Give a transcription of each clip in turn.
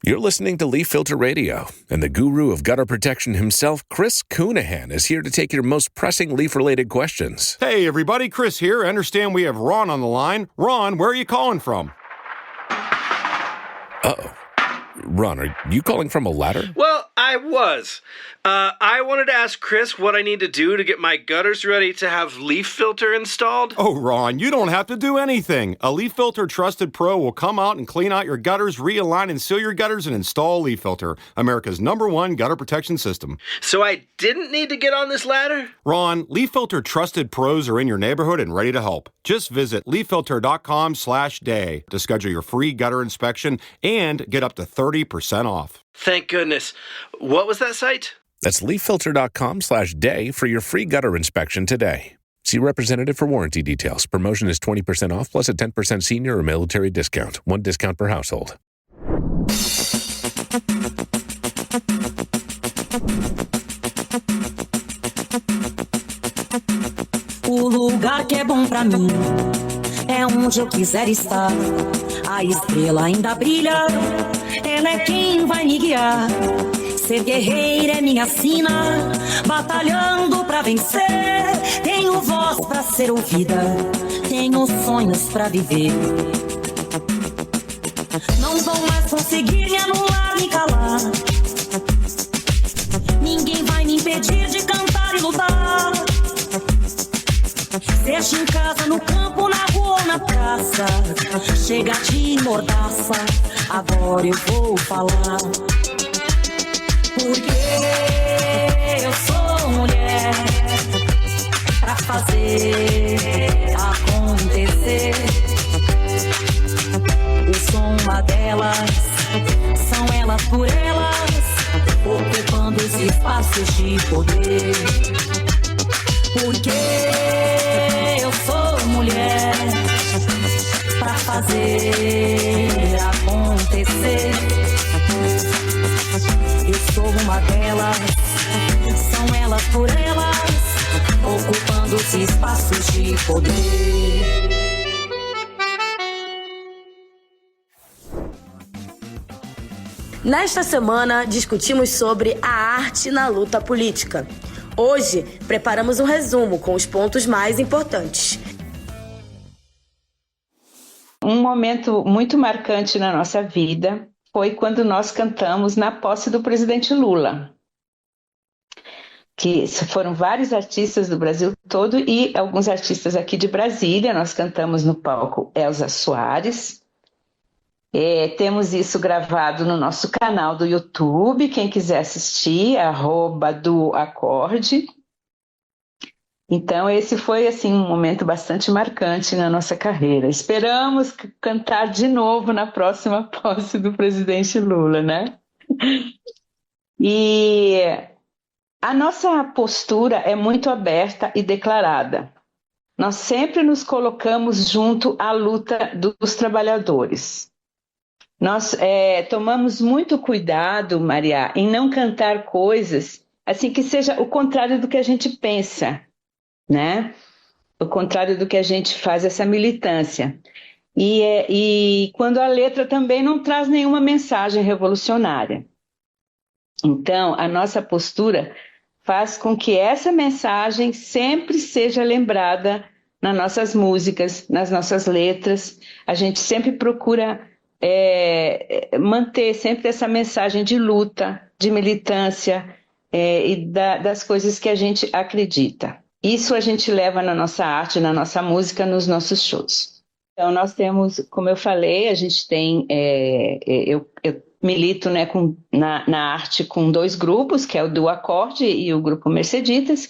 You're listening to Leaf Filter Radio, and the guru of gutter protection himself, Chris Coonahan, is here to take your most pressing leaf-related questions. Hey, everybody, Chris here. I understand we have Ron on the line. Ron, where are you calling from? Uh-oh. Ron, are you calling from a ladder? Well, I was. I wanted to ask Chris what I need to do to get my gutters ready to have leaf filter installed. Oh, Ron, you don't have to do anything. A Leaf Filter Trusted Pro will come out and clean out your gutters, realign and seal your gutters, and install Leaf Filter, America's #1 gutter protection system. So I didn't need to get on this ladder? Ron, Leaf Filter Trusted Pros are in your neighborhood and ready to help. Just visit leaffilter.com/day to schedule your free gutter inspection and get up to 30% off. Thank goodness. What was that site? That's leaffilter.com/day for your free gutter inspection today. See representative for warranty details. Promotion is 20% off plus a 10% senior or military discount. One discount per household. O lugar que é bom pra mim é onde eu quiser estar. A estrela ainda brilha, ela é quem vai me guiar. Ser guerreira é minha sina, batalhando pra vencer. Tenho voz pra ser ouvida, tenho sonhos pra viver. Não vão mais conseguir me anular, me calar. Ninguém vai me impedir de cantar e lutar. Seja em casa, no campo, na rua ou na praça. Chega de mordaça, agora eu vou falar. Porque eu sou mulher pra fazer acontecer. Eu sou uma delas, são elas por elas, ocupando os espaços de poder. Porque eu sou mulher pra fazer acontecer. Eu sou uma delas, são elas por elas, ocupando os espaços de poder. Nesta semana, discutimos sobre a arte na luta política. Hoje, preparamos um resumo com os pontos mais importantes. Um momento muito marcante na nossa vida foi quando nós cantamos na posse do presidente Lula, que foram vários artistas do Brasil todo e alguns artistas aqui de Brasília. Nós cantamos no palco Elza Soares. Temos isso gravado no nosso canal do YouTube, quem quiser assistir, @doacorde. Então esse foi assim, um momento bastante marcante na nossa carreira. Esperamos cantar de novo na próxima posse do presidente Lula, né? E a nossa postura é muito aberta e declarada. Nós sempre nos colocamos junto à luta dos trabalhadores. Nós tomamos muito cuidado, Maria, em não cantar coisas assim que seja o contrário do que a gente pensa, né? O contrário do que a gente faz, essa militância. E quando a letra também não traz nenhuma mensagem revolucionária. Então, a nossa postura faz com que essa mensagem sempre seja lembrada nas nossas músicas, nas nossas letras. A gente sempre procura manter sempre essa mensagem de luta, de militância e das coisas que a gente acredita. Isso a gente leva na nossa arte, na nossa música, nos nossos shows. Então nós temos, como eu falei, a gente tem, eu milito, né, na arte com 2 grupos, que é o Do Acorde e o Grupo Merceditas.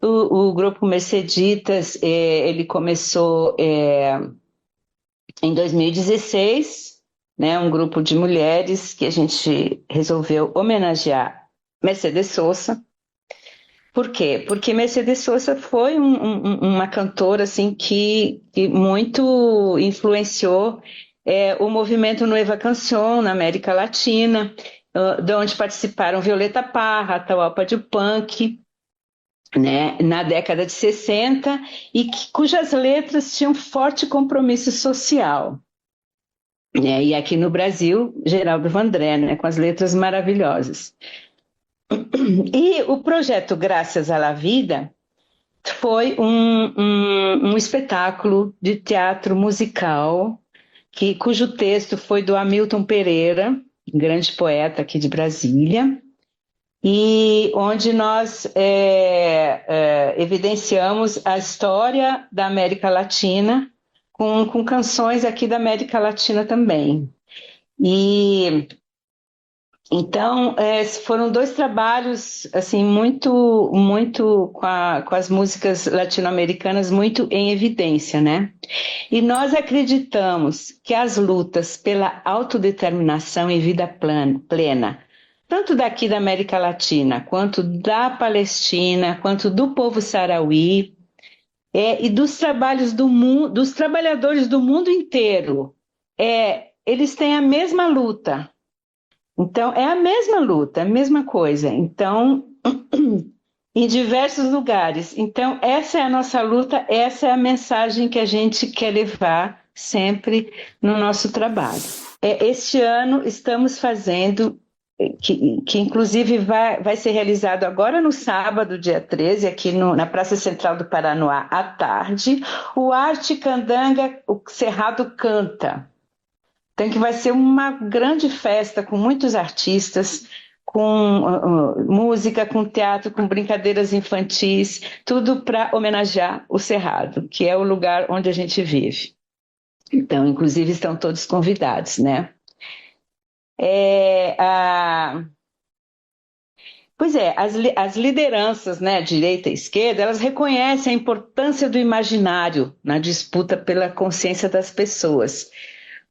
O Grupo Merceditas, ele começou em 2016, né, um grupo de mulheres que a gente resolveu homenagear Mercedes Sosa. Por quê? Porque Mercedes Sosa foi uma cantora assim, que muito influenciou o movimento Nueva Canción na América Latina, de onde participaram Violeta Parra, Atahualpa Yupanqui, né, na década de 60, e cujas letras tinham forte compromisso social. E aqui no Brasil, Geraldo Vandré, né, com as letras maravilhosas. E o projeto Graças à La Vida foi um espetáculo de teatro musical cujo texto foi do Hamilton Pereira, grande poeta aqui de Brasília, e onde nós evidenciamos a história da América Latina com canções aqui da América Latina também. E então foram 2 trabalhos assim muito com as músicas latino-americanas muito em evidência, né? E nós acreditamos que as lutas pela autodeterminação e vida plena, tanto daqui da América Latina, quanto da Palestina, quanto do povo sarauí, e dos dos trabalhadores do mundo inteiro, eles têm a mesma luta. Então, é a mesma luta, a mesma coisa. Então, em diversos lugares. Então, essa é a nossa luta, essa é a mensagem que a gente quer levar sempre no nosso trabalho. Este ano estamos fazendo, que inclusive vai ser realizado agora no sábado, dia 13, aqui na Praça Central do Paranoá, à tarde, o Arte Candanga, o Cerrado Canta. Então, que vai ser uma grande festa com muitos artistas, com música, com teatro, com brincadeiras infantis, tudo para homenagear o Cerrado, que é o lugar onde a gente vive. Então, inclusive, estão todos convidados, né? Pois é, as lideranças, né, direita e esquerda, elas reconhecem a importância do imaginário na disputa pela consciência das pessoas.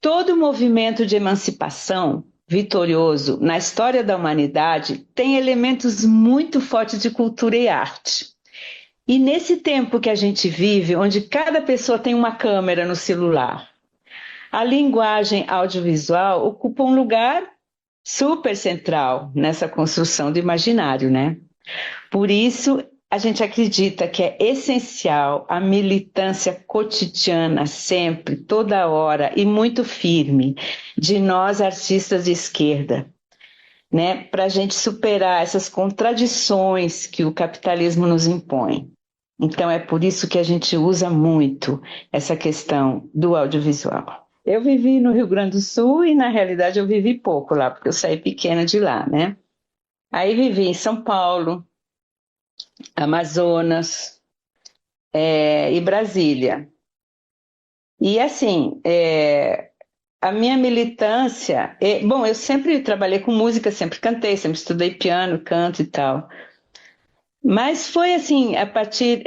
Todo movimento de emancipação vitorioso na história da humanidade tem elementos muito fortes de cultura e arte. E nesse tempo que a gente vive, onde cada pessoa tem uma câmera no celular, a linguagem audiovisual ocupa um lugar super central nessa construção do imaginário, né? Por isso, a gente acredita que é essencial a militância cotidiana, sempre, toda hora, e muito firme, de nós artistas de esquerda, né? Para a gente superar essas contradições que o capitalismo nos impõe. Então, é por isso que a gente usa muito essa questão do audiovisual. Eu vivi no Rio Grande do Sul e, na realidade, eu vivi pouco lá, porque eu saí pequena de lá, né? Aí vivi em São Paulo, Amazonas e Brasília. E assim, a minha militância... bom, eu sempre trabalhei com música, sempre cantei, sempre estudei piano, canto e tal. Mas foi assim, a partir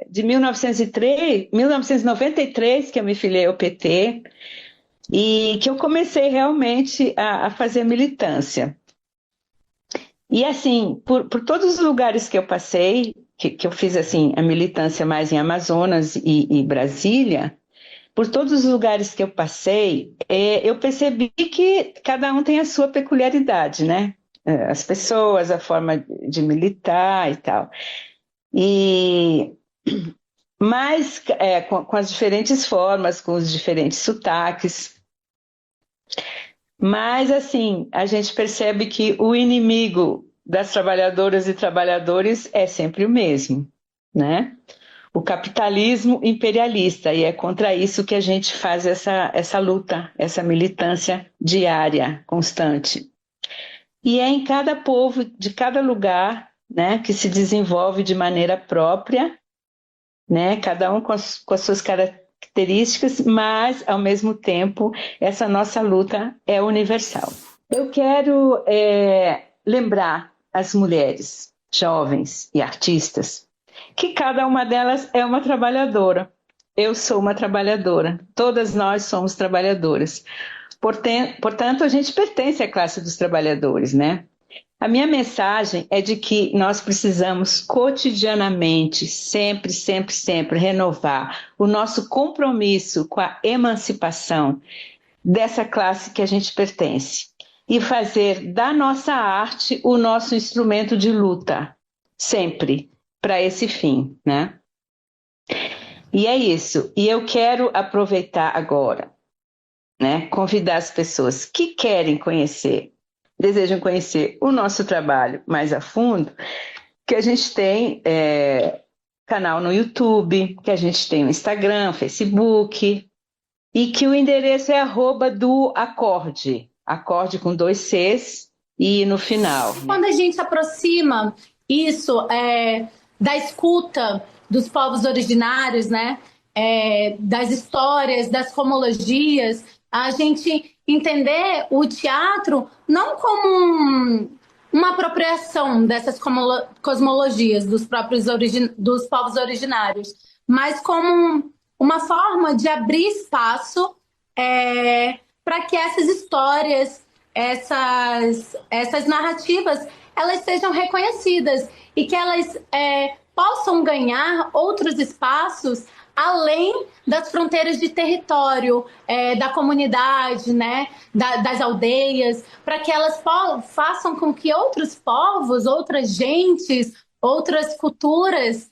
de 1993 que eu me filiei ao PT e que eu comecei realmente a fazer militância. E assim, por todos os lugares que eu passei, que eu fiz assim, a militância mais em Amazonas e Brasília, por todos os lugares que eu passei, eu percebi que cada um tem a sua peculiaridade, né? As pessoas, a forma de militar e tal. Mas com as diferentes formas, com os diferentes sotaques. Mas, assim, a gente percebe que o inimigo das trabalhadoras e trabalhadores é sempre o mesmo, né? O capitalismo imperialista, e é contra isso que a gente faz essa luta, essa militância diária, constante. E é em cada povo, de cada lugar, né, que se desenvolve de maneira própria, né, cada um com as suas características, mas, ao mesmo tempo, essa nossa luta é universal. Eu quero lembrar as mulheres jovens e artistas que cada uma delas é uma trabalhadora. Eu sou uma trabalhadora, todas nós somos trabalhadoras. Portanto, a gente pertence à classe dos trabalhadores, né? A minha mensagem é de que nós precisamos cotidianamente, sempre, sempre, sempre, renovar o nosso compromisso com a emancipação dessa classe que a gente pertence e fazer da nossa arte o nosso instrumento de luta, sempre, para esse fim, né? E é isso. E eu quero aproveitar agora né? Convidar as pessoas que querem conhecer, desejam conhecer o nosso trabalho mais a fundo, que a gente tem canal no YouTube, que a gente tem o Instagram, Facebook, e que o endereço é @doacorde, acorde com 2 Cs e no final. Quando a gente aproxima isso da escuta dos povos originários, né? Das histórias, das cosmologias, a gente entender o teatro não como uma apropriação dessas cosmologias dos dos povos originários, mas como uma forma de abrir espaço para que essas histórias, essas narrativas, elas sejam reconhecidas e que elas possam ganhar outros espaços além das fronteiras de território, da comunidade, né, das aldeias, para que elas façam com que outros povos, outras gentes, outras culturas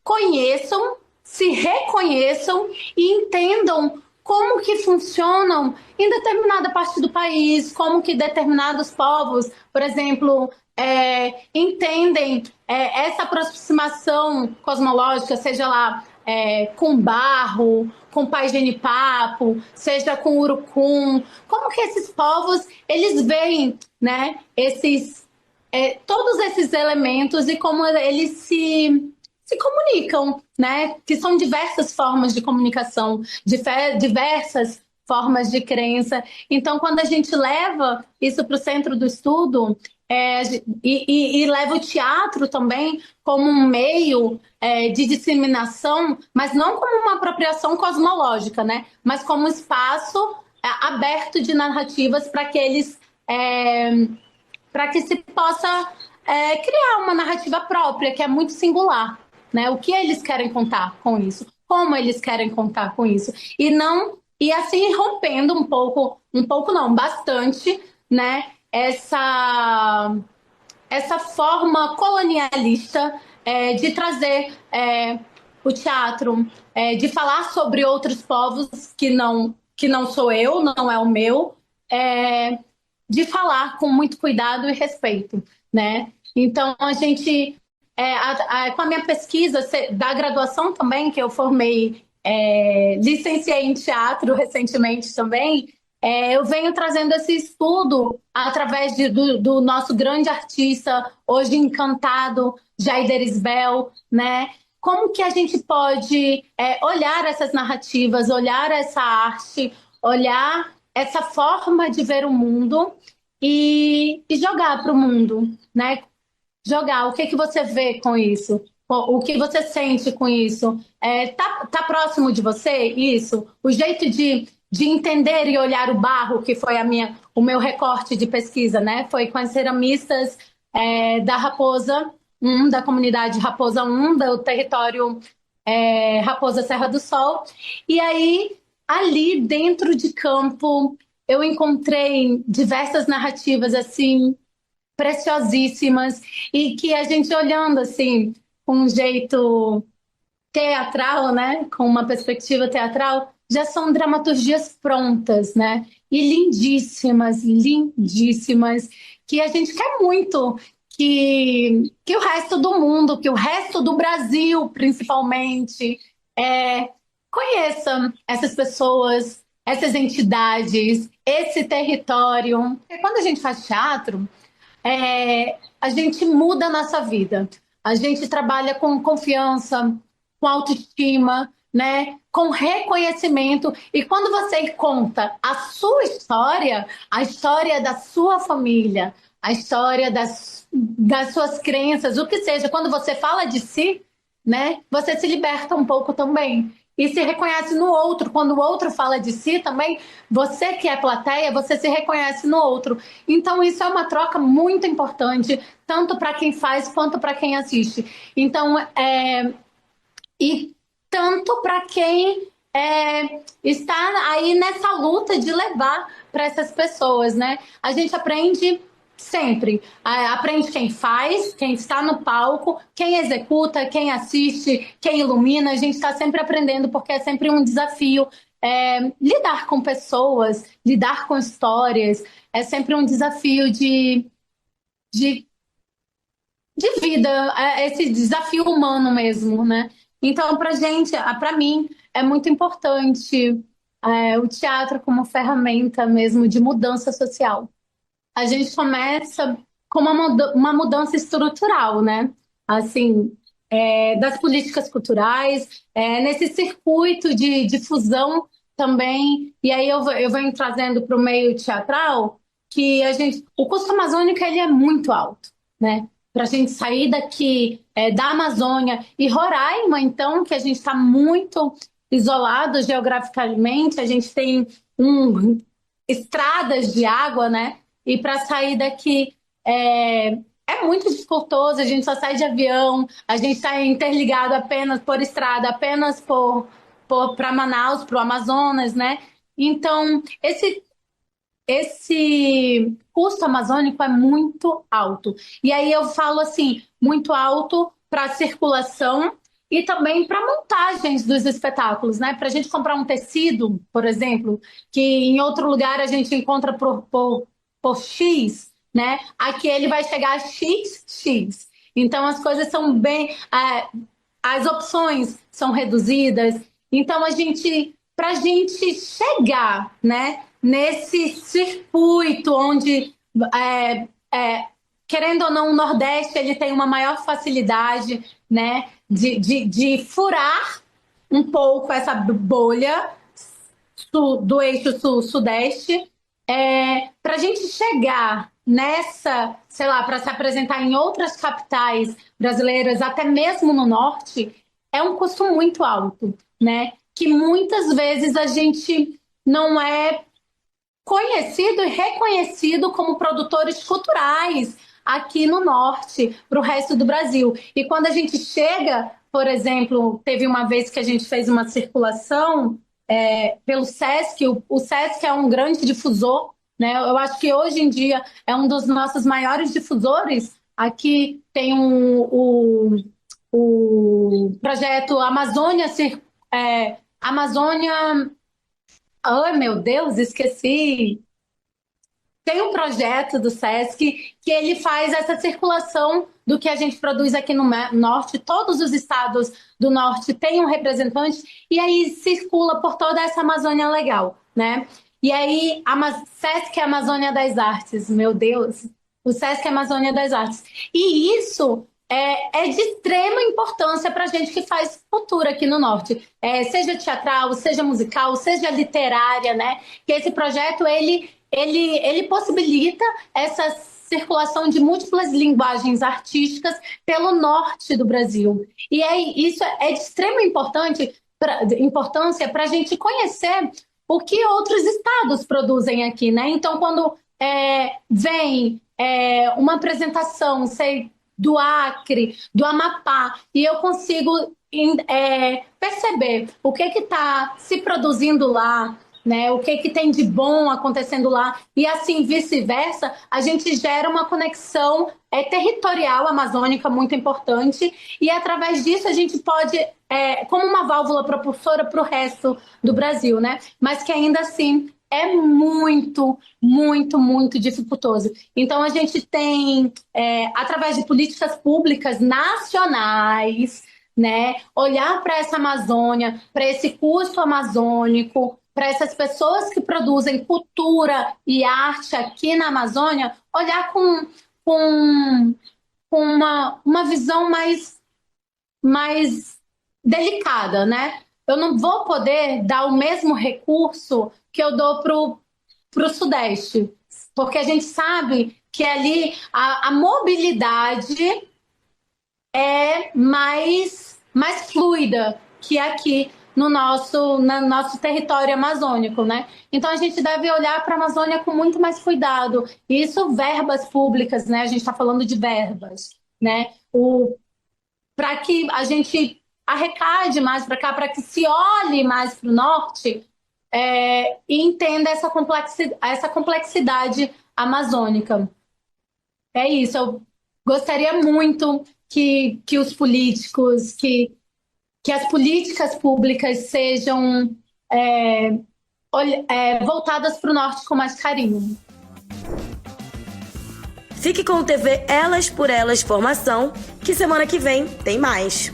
conheçam, se reconheçam e entendam como que funcionam em determinada parte do país, como que determinados povos, por exemplo, entendem essa aproximação cosmológica, seja lá com barro, com pai genipapo, seja com urucum, como que esses povos, eles veem, né, todos esses elementos e como eles se comunicam, né? Que são diversas formas de comunicação, diversas formas de crença. Então, quando a gente leva isso para o centro do estudo e leva o teatro também como um meio de disseminação, mas não como uma apropriação cosmológica, né? Mas como um espaço aberto de narrativas para que se possa criar uma narrativa própria, que é muito singular. Né? O que eles querem contar com isso? Como eles querem contar com isso? E assim rompendo bastante, né? Essa forma colonialista de trazer o teatro, de falar sobre outros povos que não sou eu, não é o meu, de falar com muito cuidado e respeito, né? Então a gente com a minha pesquisa da graduação também, que eu formei, licenciei em teatro recentemente também, eu venho trazendo esse estudo através do nosso grande artista, hoje encantado, Jair Derisbel, né? Como que a gente pode olhar essas narrativas, olhar essa arte, olhar essa forma de ver o mundo e jogar para o mundo, né? Jogar, o que você vê com isso? O que você sente com isso? Tá próximo de você isso? O jeito de entender e olhar o barro, que foi o meu recorte de pesquisa, né? Foi com as ceramistas da Raposa 1, da comunidade Raposa 1, do território Raposa Serra do Sol. E aí, ali dentro de campo, eu encontrei diversas narrativas assim, preciosíssimas, e que a gente olhando assim com um jeito teatral, né, com uma perspectiva teatral, já são dramaturgias prontas, né, e lindíssimas, lindíssimas, que a gente quer muito que o resto do mundo, que o resto do Brasil, principalmente, conheça essas pessoas, essas entidades, esse território. Porque quando a gente faz teatro, a gente muda a nossa vida. A gente trabalha com confiança, com autoestima, né? Com reconhecimento. E quando você conta a sua história, a história da sua família, a história das suas crenças, o que seja, quando você fala de si, né? Você se liberta um pouco também. E se reconhece no outro. Quando o outro fala de si também, você que é plateia, você se reconhece no outro. Então isso é uma troca muito importante, tanto para quem faz quanto para quem assiste. Então, e tanto para quem está aí nessa luta de levar para essas pessoas, né? A gente aprende Sempre. Aprende quem faz, quem está no palco, quem executa, quem assiste, quem ilumina. A gente está sempre aprendendo, porque é sempre um desafio. Lidar com pessoas, lidar com histórias, é sempre um desafio de, de vida, esse desafio humano mesmo, né? Então, para gente, para mim, é muito importante o teatro como ferramenta mesmo de mudança social. A gente começa com uma mudança estrutural, né? Assim, das políticas culturais, nesse circuito de difusão também. E aí eu venho trazendo para o meio teatral que o custo amazônico ele é muito alto, né? Para a gente sair daqui da Amazônia e Roraima, então, que a gente está muito isolado geograficamente, a gente tem estradas de água, né? E para sair daqui é muito dificultoso, a gente só sai de avião, a gente está interligado apenas por estrada, apenas para Manaus, para o Amazonas, né? Então, esse custo amazônico é muito alto. E aí eu falo assim, muito alto para a circulação e também para montagens dos espetáculos, né? Para a gente comprar um tecido, por exemplo, que em outro lugar a gente encontra por X, né? Aqui ele vai chegar a XX. Então as coisas são as opções são reduzidas. Então para a gente chegar, né? Nesse circuito onde, querendo ou não, o Nordeste ele tem uma maior facilidade, né, de furar um pouco essa bolha do eixo sul-sudeste, para a gente chegar nessa, sei lá, para se apresentar em outras capitais brasileiras, até mesmo no Norte, é um custo muito alto, né, que muitas vezes a gente não é conhecido e reconhecido como produtores culturais aqui no Norte, para o resto do Brasil. E quando a gente chega, por exemplo, teve uma vez que a gente fez uma circulação pelo SESC, o SESC é um grande difusor, né? Eu acho que hoje em dia é um dos nossos maiores difusores. Aqui tem o projeto Amazônia, Amazônia. Ai, meu Deus, esqueci. Tem um projeto do SESC que ele faz essa circulação do que a gente produz aqui no Norte. Todos os estados do Norte têm um representante e aí circula por toda essa Amazônia legal, né? E aí, SESC é Amazônia das Artes, meu Deus. O SESC é Amazônia das Artes. E isso é de extrema importância para a gente que faz cultura aqui no Norte, seja teatral, seja musical, seja literária, né? Que esse projeto ele possibilita essa circulação de múltiplas linguagens artísticas pelo norte do Brasil. E isso é de extrema importância para a gente conhecer o que outros estados produzem aqui, né? Então, quando vem uma apresentação, sei, do Acre, do Amapá, e eu consigo perceber o que está se produzindo lá, né? O que tem de bom acontecendo lá, e assim vice-versa, a gente gera uma conexão territorial amazônica muito importante, e através disso a gente pode, como uma válvula propulsora para o resto do Brasil, né? Mas que ainda assim é muito, muito, muito dificultoso. Então, a gente tem, através de políticas públicas nacionais, né, olhar para essa Amazônia, para esse custo amazônico, para essas pessoas que produzem cultura e arte aqui na Amazônia, olhar com uma visão mais delicada, né? Eu não vou poder dar o mesmo recurso que eu dou para o Sudeste, porque a gente sabe que ali a mobilidade é mais fluida que aqui no nosso território amazônico, né? Então a gente deve olhar para a Amazônia com muito mais cuidado. Isso, verbas públicas, né? A gente está falando de verbas, né? Para que a gente arrecade mais para cá, para que se olhe mais para o norte e entenda essa complexidade amazônica. é isso. Eu gostaria muito que os políticos, que as políticas públicas sejam voltadas para o norte com mais carinho. Fique com o TV Elas por Elas Formação, que semana que vem tem mais.